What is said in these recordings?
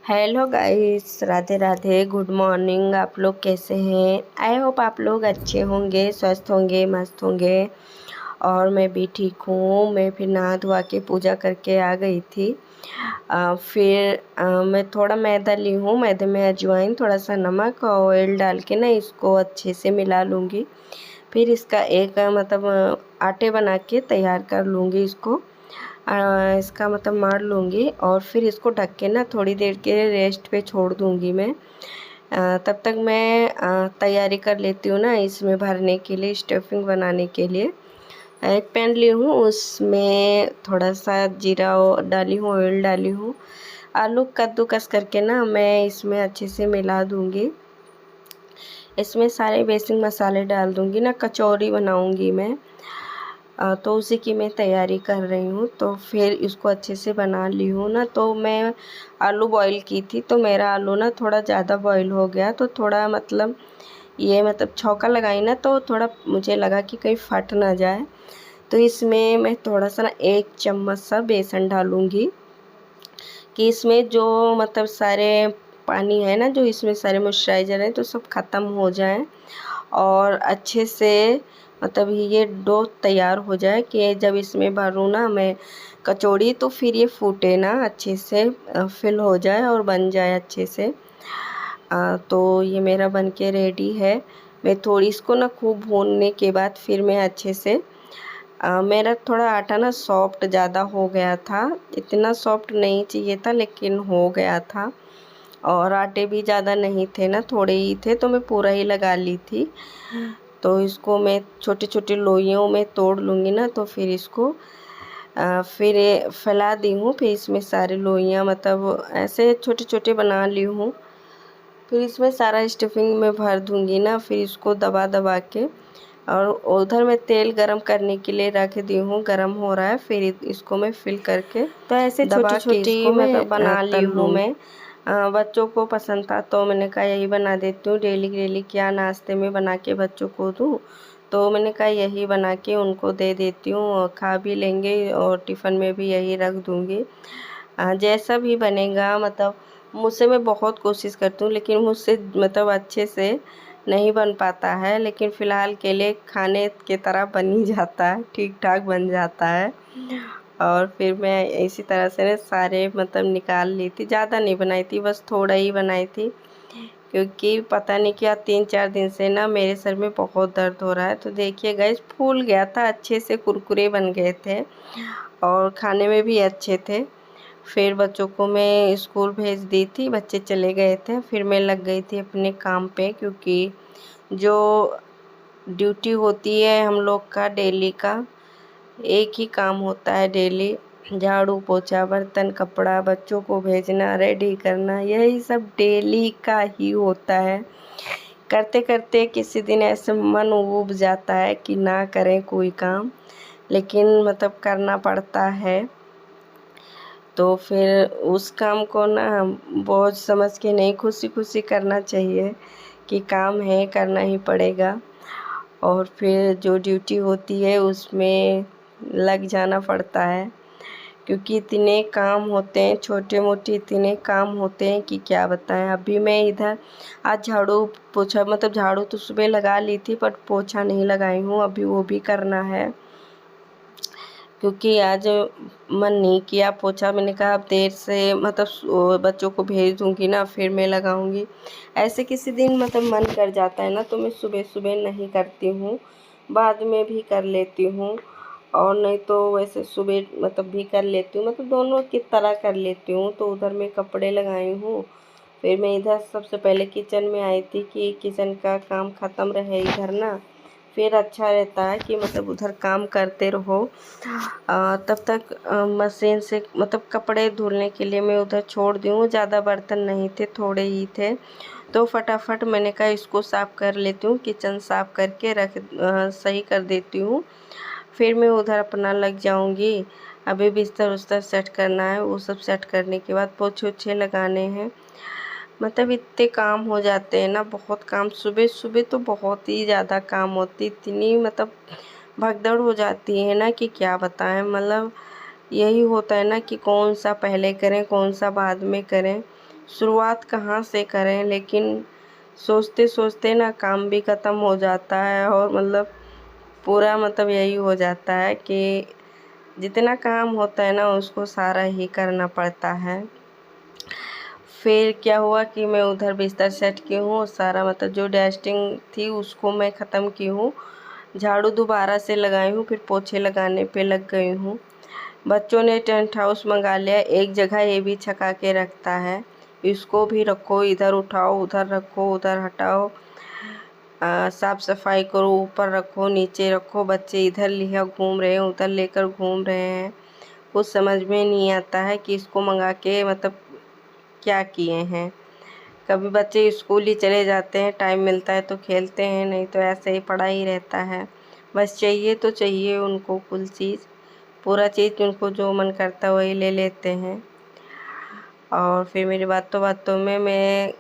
Hello guys, Radhe Radhe, good morning. आप लोग कैसे हैं? आई होप आप लोग अच्छे होंगे, स्वस्थ होंगे, मस्त होंगे। और मैं भी ठीक हूँ। मैं फिर नहा धोवा के पूजा करके आ गई थी। मैं थोड़ा मैदा ली हूँ। मैदे में अजवाइन, थोड़ा सा नमक और ऑयल डाल के ना इसको अच्छे से मिला लूँगी। फिर इसका एक आटे बना के तैयार कर लूँगी। इसका मार लूँगी और फिर इसको ढक के ना थोड़ी देर के रेस्ट पे छोड़ दूँगी मैं। तब तक मैं तैयारी कर लेती हूँ ना इसमें भरने के लिए, स्टफिंग बनाने के लिए। एक पैन ली हूँ, उसमें थोड़ा सा जीरा डाली हूँ, ऑयल डाली हूँ। आलू कद्दूकस करके ना मैं इसमें अच्छे से मिला दूँगी। इसमें सारे बेसिक मसाले डाल दूँगी ना, कचौरी बनाऊँगी मैं। तो उसी की मैं तैयारी कर रही हूँ। तो फिर इसको अच्छे से बना ली हूँ ना। तो मैं आलू बॉईल की थी, तो मेरा आलू ना थोड़ा ज़्यादा बॉईल हो गया। तो थोड़ा छौंका लगाई ना, तो थोड़ा मुझे लगा कि कहीं फट ना जाए। तो इसमें मैं थोड़ा सा ना 1 चम्मच सा बेसन डालूँगी कि इसमें जो सारे पानी है ना, जो इसमें सारे मॉइस्चराइज़र हैं, तो सब ख़त्म हो जाए और अच्छे से ये डो तैयार हो जाए कि जब इसमें भरूँ ना मैं कचौड़ी, तो फिर ये फूटे ना, अच्छे से फिल हो जाए और बन जाए अच्छे से। तो ये मेरा बन के रेडी है। मैं थोड़ी इसको ना खूब भूनने के बाद फिर मैं अच्छे से मेरा थोड़ा आटा ना सॉफ्ट ज़्यादा हो गया था। इतना सॉफ्ट नहीं चाहिए था, लेकिन हो गया था। और आटे भी ज़्यादा नहीं थे ना, थोड़े ही थे, तो मैं पूरा ही लगा ली थी। तो इसको मैं छोटी-छोटी लोइयों में तोड़ लूँगी ना, तो फिर इसको फिर फैला दी हूँ। फिर इसमें सारी लोइयाँ ऐसे छोटे-छोटे बना ली हूँ। फिर इसमें सारा स्टफिंग में भर दूँगी ना, फिर इसको दबा-दबा के। और उधर मैं तेल गरम करने के लिए रख दी हूँ, गरम हो रहा है। फिर इसको मैं फिल करके तो ऐसे छोटी-छोटी बना ली हूँ मैं। बच्चों को पसंद था, तो मैंने कहा यही बना देती हूँ। डेली डेली क्या नाश्ते में बना के बच्चों को दूँ, तो मैंने कहा यही बना के उनको दे देती हूँ और खा भी लेंगे, और टिफ़िन में भी यही रख दूँगी। जैसा भी बनेगा, मुझसे मैं बहुत कोशिश करती हूँ, लेकिन मुझसे अच्छे से नहीं बन पाता है। लेकिन फ़िलहाल के लिए खाने के तरह बन ही जाता है, ठीक-ठाक बन जाता है। और फिर मैं इसी तरह से ना सारे निकाल ली थी। ज़्यादा नहीं बनाई थी, बस थोड़ा ही बनाई थी, क्योंकि पता नहीं क्या 3-4 दिन से ना मेरे सर में बहुत दर्द हो रहा है। तो देखिए गाइस, फूल गया था अच्छे से, कुरकुरे बन गए थे और खाने में भी अच्छे थे। फिर बच्चों को मैं स्कूल भेज दी थी, बच्चे चले गए थे। फिर मैं लग गई थी अपने काम पे, क्योंकि जो ड्यूटी होती है हम लोग का डेली का, एक ही काम होता है डेली, झाड़ू पोछा, बर्तन, कपड़ा, बच्चों को भेजना, रेडी करना, यही सब डेली का ही होता है। करते करते किसी दिन ऐसे मन ऊब जाता है कि ना करें कोई काम, लेकिन करना पड़ता है। तो फिर उस काम को ना बोझ समझ के नहीं, खुशी खुशी करना चाहिए कि काम है, करना ही पड़ेगा। और फिर जो ड्यूटी होती है उसमें लग जाना पड़ता है, क्योंकि इतने काम होते हैं, छोटे मोटे इतने काम होते हैं कि क्या बताएं। अभी मैं इधर आज झाड़ू पोछा, झाड़ू तो सुबह लगा ली थी, पर पोछा नहीं लगाई हूँ, अभी वो भी करना है, क्योंकि आज मन नहीं किया पोछा। मैंने कहा अब देर से बच्चों को भेज दूँगी ना, फिर मैं लगाऊँगी। ऐसे किसी दिन मन कर जाता है ना, तो मैं सुबह सुबह नहीं करती हूँ, बाद में भी कर लेती हूँ। और नहीं तो वैसे सुबह भी कर लेती हूँ, दोनों की तरह कर लेती हूँ। तो उधर मैं कपड़े लगाई हूँ, फिर मैं इधर सबसे पहले किचन में आई थी कि किचन का काम ख़त्म रहे इधर ना, फिर अच्छा रहता है कि उधर काम करते रहो। तब तक मशीन से कपड़े धुलने के लिए मैं उधर छोड़ दी हूँ। ज़्यादा बर्तन नहीं थे, थोड़े ही थे, तो फटाफट मैंने कहा इसको साफ़ कर लेती हूँ। किचन साफ़ करके सही कर देती हूँ, फिर मैं उधर अपना लग जाऊँगी। अभी बिस्तर उस्तर सेट करना है, वो सब सेट करने के बाद पोछे ओछे लगाने हैं। इतने काम हो जाते हैं ना, बहुत काम। सुबह सुबह तो बहुत ही ज़्यादा काम होती, इतनी भगदड़ हो जाती है ना कि क्या बताएं। यही होता है ना कि कौन सा पहले करें, कौन सा बाद में करें। शुरुआत कहाँ से करें, लेकिन सोचते सोचते ना काम भी ख़त्म हो जाता है और मतलब पूरा मतलब यही हो जाता है कि जितना काम होता है ना उसको सारा ही करना पड़ता है। फिर क्या हुआ कि मैं उधर बिस्तर सेट की हूँ, सारा मतलब जो डस्टिंग थी उसको मैं ख़त्म की हूँ, झाड़ू दोबारा से लगाई हूँ, फिर पोछे लगाने पे लग गई हूँ। बच्चों ने टेंट हाउस मंगा लिया, एक जगह ये भी छका के रखता है, इसको भी रखो, इधर उठाओ, उधर रखो, उधर हटाओ, साफ सफाई करो, ऊपर रखो, नीचे रखो, बच्चे इधर लिया घूम रहे हैं, उधर लेकर घूम रहे हैं। कुछ समझ में नहीं आता है कि इसको मंगा के मतलब क्या किए हैं। कभी बच्चे स्कूल ही चले जाते हैं, टाइम मिलता है तो खेलते हैं, नहीं तो ऐसे ही पड़ा ही रहता है। बस चाहिए तो चाहिए उनको कुल चीज़, पूरा चीज़ उनको जो मन करता है वही ले लेते हैं। और फिर मेरी बातों बातों में मैं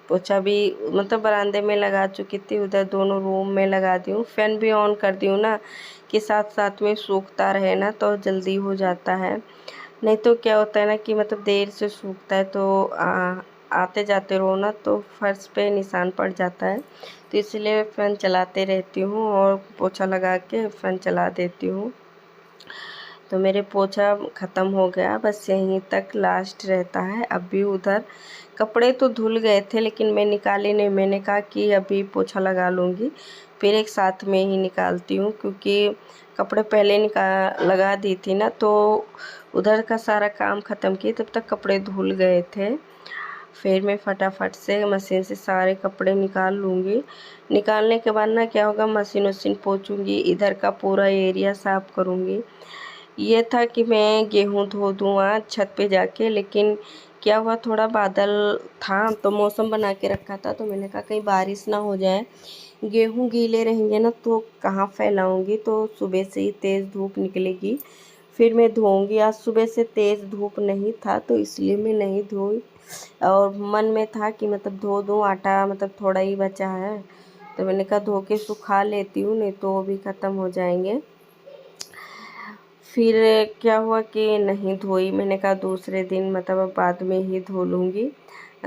पोछा भी मतलब बरामदे में लगा चुकी थी, उधर दोनों रूम में लगा दी हूँ, फ़ैन भी ऑन कर दी हूँ ना कि साथ साथ में सूखता रहे ना तो जल्दी हो जाता है। नहीं तो क्या होता है ना कि मतलब देर से सूखता है तो आते जाते रहो ना तो फर्श पे निशान पड़ जाता है, तो इसलिए फ़ैन चलाते रहती हूँ और पोछा लगा के फ़ैन चला देती हूँ। तो मेरे पोछा ख़त्म हो गया, बस यहीं तक लास्ट रहता है। अभी उधर कपड़े तो धुल गए थे लेकिन मैं निकाली नहीं, मैंने कहा कि अभी पोछा लगा लूँगी फिर एक साथ में ही निकालती हूँ, क्योंकि कपड़े पहले लगा दी थी ना तो उधर का सारा काम ख़त्म किए तब तक कपड़े धुल गए थे। फिर मैं फटाफट से मशीन से सारे कपड़े निकाल लूँगी। निकालने के बाद ना क्या होगा, मशीन वशीन पोंछूँगी, इधर का पूरा एरिया साफ़ करूँगी। ये था कि मैं गेहूँ धो दूँ आज छत पे जाके, लेकिन क्या हुआ थोड़ा बादल था तो मौसम बना के रखा था, तो मैंने कहा कहीं बारिश ना हो जाए, गेहूँ गीले रहेंगे ना तो कहाँ फैलाऊँगी, तो सुबह से ही तेज़ धूप निकलेगी फिर मैं धोऊँगी। आज सुबह से तेज़ धूप नहीं था तो इसलिए मैं नहीं धोई, और मन में था कि मतलब धो दूँ, आटा मतलब थोड़ा ही बचा है तो मैंने कहा धो के सुखा लेती हूँ, नहीं तो वो भी ख़त्म हो जाएंगे। फिर क्या हुआ कि नहीं धोई, मैंने कहा दूसरे दिन मतलब अब बाद में ही धो लूँगी,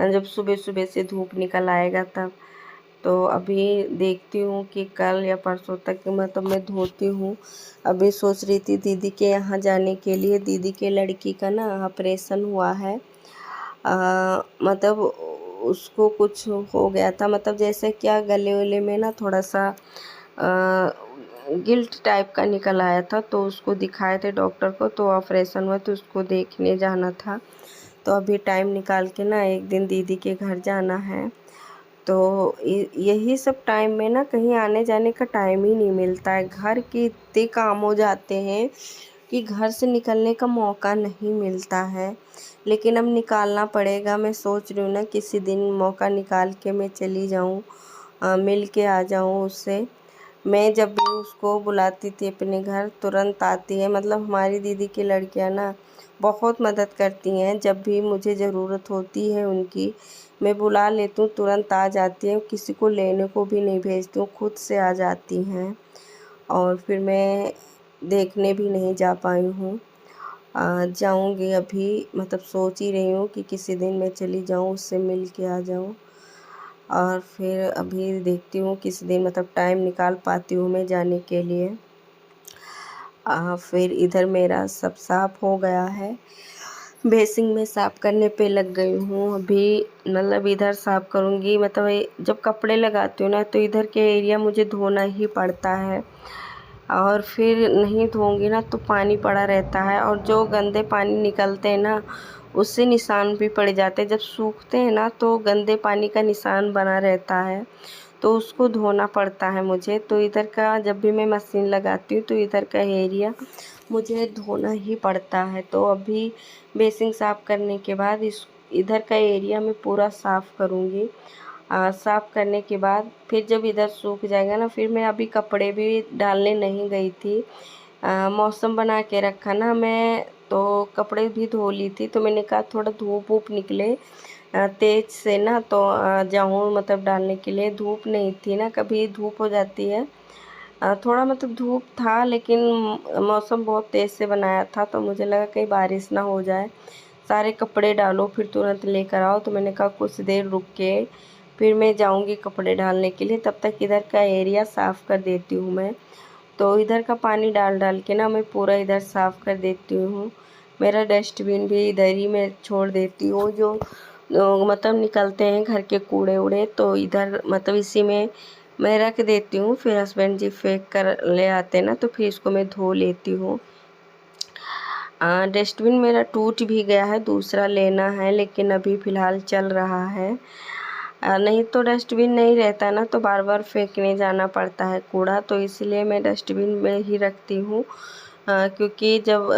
जब सुबह सुबह से धूप निकल आएगा तब। तो अभी देखती हूँ कि कल या परसों तक मतलब मैं धोती हूँ। अभी सोच रही थी दीदी के यहाँ जाने के लिए, दीदी के लड़की का ना ऑपरेशन हुआ है। मतलब उसको कुछ हो गया था, मतलब जैसे क्या गले वले में ना थोड़ा सा गिल्ट टाइप का निकल आया था, तो उसको दिखाए थे डॉक्टर को, तो ऑपरेशन हुआ तो उसको देखने जाना था। तो अभी टाइम निकाल के ना एक दिन दीदी के घर जाना है। तो यही सब टाइम में ना कहीं आने जाने का टाइम ही नहीं मिलता है, घर के इतने काम हो जाते हैं कि घर से निकलने का मौका नहीं मिलता है। लेकिन अब निकालना पड़ेगा, मैं सोच रही हूँ ना किसी दिन मौका निकाल के मैं चली जाऊँ, मिल के आ जाऊँ उससे। मैं जब भी उसको बुलाती थी अपने घर तुरंत आती है, मतलब हमारी दीदी की लड़कियां ना बहुत मदद करती हैं, जब भी मुझे ज़रूरत होती है उनकी मैं बुला लेती हूँ तुरंत आ जाती हैं, किसी को लेने को भी नहीं भेजती हूँ, खुद से आ जाती हैं। और फिर मैं देखने भी नहीं जा पाई हूँ, जाऊँगी अभी, मतलब सोच ही रही हूँ कि किसी दिन मैं चली जाऊँ उससे मिल के आ जाऊँ। और फिर अभी देखती हूँ किसी दिन मतलब टाइम निकाल पाती हूँ मैं जाने के लिए। फिर इधर मेरा सब साफ़ हो गया है, बेसिंग में साफ़ करने पे लग गई हूँ अभी, मतलब इधर साफ़ करूँगी, मतलब जब कपड़े लगाती हूँ ना तो इधर के एरिया मुझे धोना ही पड़ता है, और फिर नहीं धोऊँगी ना तो पानी पड़ा रहता है, और जो गंदे पानी निकलते हैं ना उससे निशान भी पड़ जाते हैं, जब सूखते हैं ना तो गंदे पानी का निशान बना रहता है, तो उसको धोना पड़ता है मुझे। तो इधर का जब भी मैं मशीन लगाती हूँ तो इधर का एरिया मुझे धोना ही पड़ता है। तो अभी बेसिंग साफ़ करने के बाद इस इधर का एरिया मैं पूरा साफ़ करूँगी। साफ़ करने के बाद फिर जब इधर सूख जाएगा ना, फिर मैं अभी कपड़े भी डालने नहीं गई थी, मौसम बना के रखा ना मैं, तो कपड़े भी धो ली थी, तो मैंने कहा थोड़ा धूप वूप निकले तेज़ से ना तो जाऊँ मतलब डालने के लिए। धूप नहीं थी ना, कभी धूप हो जाती है, थोड़ा मतलब धूप था लेकिन मौसम बहुत तेज़ से बनाया था, तो मुझे लगा कहीं बारिश ना हो जाए, सारे कपड़े डालो फिर तुरंत लेकर आओ। तो मैंने कहा कुछ देर रुक के फिर मैं जाऊंगी कपड़े डालने के लिए, तब तक इधर का एरिया साफ़ कर देती हूँ मैं। तो इधर का पानी डाल डाल के ना मैं पूरा इधर साफ़ कर देती हूँ। मेरा डस्टबिन भी इधर ही मैं छोड़ देती हूँ, जो मतलब निकलते हैं घर के कूड़े उड़े तो इधर मतलब इसी में मैं रख देती हूँ। फिर हस्बैंड जी फेंक कर ले आते हैं ना, तो फिर इसको मैं धो लेती हूँ। डस्टबिन मेरा टूट भी गया है, दूसरा लेना है, लेकिन अभी फ़िलहाल चल रहा है। नहीं तो डस्टबिन नहीं रहता ना तो बार बार फेंकने जाना पड़ता है कूड़ा, तो इसलिए मैं डस्टबिन में ही रखती हूँ। क्योंकि जब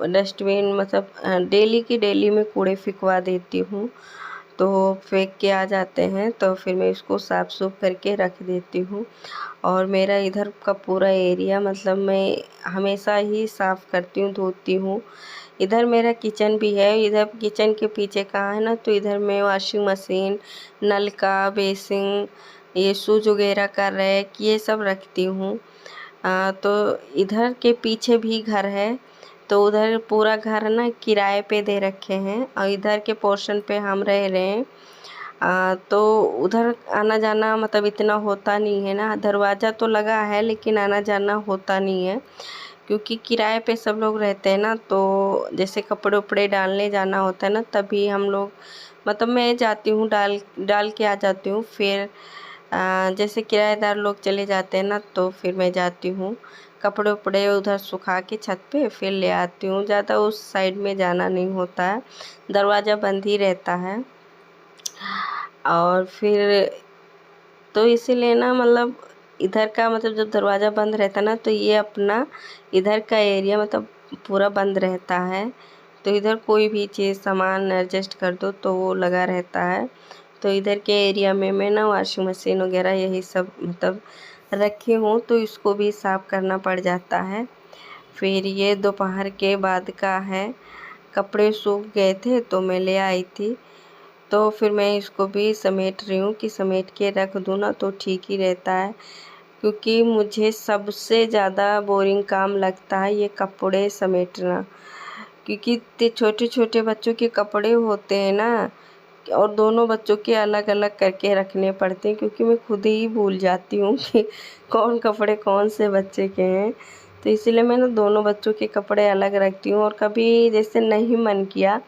डस्टबिन मतलब डेली की डेली मैं कूड़े फेंकवा देती हूँ तो फेंक के आ जाते हैं, तो फिर मैं इसको साफ़ सूफ करके रख देती हूँ। और मेरा इधर का पूरा एरिया मतलब मैं हमेशा ही साफ़ करती हूँ, धोती हूँ। इधर मेरा किचन भी है, इधर किचन के पीछे कहाँ है ना, तो इधर मैं वॉशिंग मशीन, नलका, बेसिन, ये शूज़ वगैरह का रैक ये सब रखती हूँ। तो इधर के पीछे भी घर है, तो उधर पूरा घर ना किराए पे दे रखे हैं और इधर के पोर्शन पे हम रह रहे हैं। तो उधर आना जाना मतलब इतना होता नहीं है ना, दरवाज़ा तो लगा है लेकिन आना जाना होता नहीं है, क्योंकि किराए पे सब लोग रहते हैं ना। तो जैसे कपड़े उपड़े डालने जाना होता है ना, तभी हम लोग मतलब मैं जाती हूँ, डाल डाल के आ जाती हूँ। फिर जैसे किराएदार लोग चले जाते हैं ना, तो फिर मैं जाती हूँ कपड़े उपड़े उधर सुखा के छत पे फिर ले आती हूँ। ज़्यादा उस साइड में जाना नहीं होता है, दरवाज़ा बंद ही रहता है। और फिर तो इसीलिए ना मतलब इधर का मतलब जब दरवाज़ा बंद रहता है ना, तो ये अपना इधर का एरिया मतलब पूरा बंद रहता है। तो इधर कोई भी चीज़ सामान एडजस्ट कर दो तो वो लगा रहता है। तो इधर के एरिया में मैं ना वॉशिंग मशीन वगैरह यही सब मतलब रखी हूँ, तो इसको भी साफ़ करना पड़ जाता है। फिर ये दोपहर के बाद का है, कपड़े सूख गए थे तो मैं ले आई थी, तो फिर मैं इसको भी समेट रही हूँ कि समेट के रख दूँ ना तो ठीक ही रहता है। क्योंकि मुझे सबसे ज़्यादा बोरिंग काम लगता है ये कपड़े समेटना, क्योंकि इतने छोटे छोटे बच्चों के कपड़े होते हैं ना, और दोनों बच्चों के अलग अलग करके रखने पड़ते हैं, क्योंकि मैं खुद ही भूल जाती हूँ कि कौन कपड़े कौन से बच्चे के हैं। तो इसीलिए मैं ना दोनों बच्चों के कपड़े अलग रखती हूँ। और कभी जैसे नहीं मन किया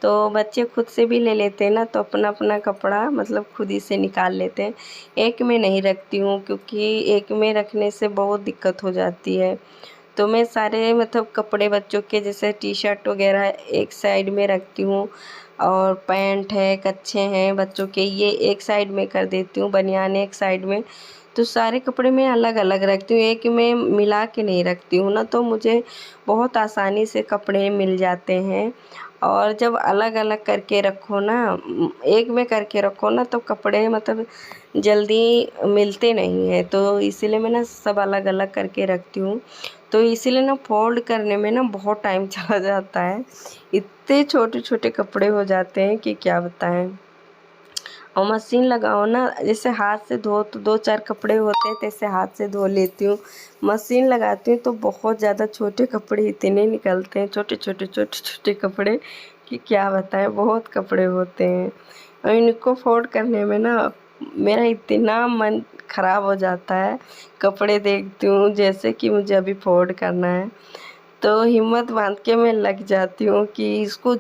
तो बच्चे खुद से भी ले लेते हैं ना, तो अपना अपना कपड़ा मतलब खुद ही से निकाल लेते हैं। एक में नहीं रखती हूँ, क्योंकि एक में रखने से बहुत दिक्कत हो जाती है। तो मैं सारे मतलब कपड़े बच्चों के जैसे टी शर्ट वगैरह एक साइड में रखती हूँ, और पैंट है, कच्छे हैं बच्चों के, ये एक साइड में कर देती हूँ, बनियान एक साइड में। तो सारे कपड़े मैं अलग अलग रखती हूँ, एक में मिला के नहीं रखती हूँ ना, तो मुझे बहुत आसानी से कपड़े मिल जाते हैं। और जब अलग अलग करके रखो ना, एक में करके रखो ना, तो कपड़े मतलब जल्दी मिलते नहीं हैं, तो इसीलिए मैं ना सब अलग अलग करके रखती हूँ। तो इसीलिए ना फोल्ड करने में ना बहुत टाइम चला जाता है, इतने छोटे छोटे कपड़े हो जाते हैं कि क्या बताएं। और मशीन लगाओ ना, जैसे हाथ से धो तो दो चार कपड़े होते हैं, जैसे हाथ से धो लेती हूँ। मशीन लगाती हूँ तो बहुत ज़्यादा छोटे कपड़े इतने निकलते हैं, छोटे छोटे कपड़े कि क्या बताएं, बहुत कपड़े होते हैं। और इनको फोल्ड करने में ना मेरा इतना मन ख़राब हो जाता है, कपड़े देखती हूँ जैसे कि मुझे अभी फोल्ड करना है, तो हिम्मत बांध के मैं लग जाती हूँ कि इसको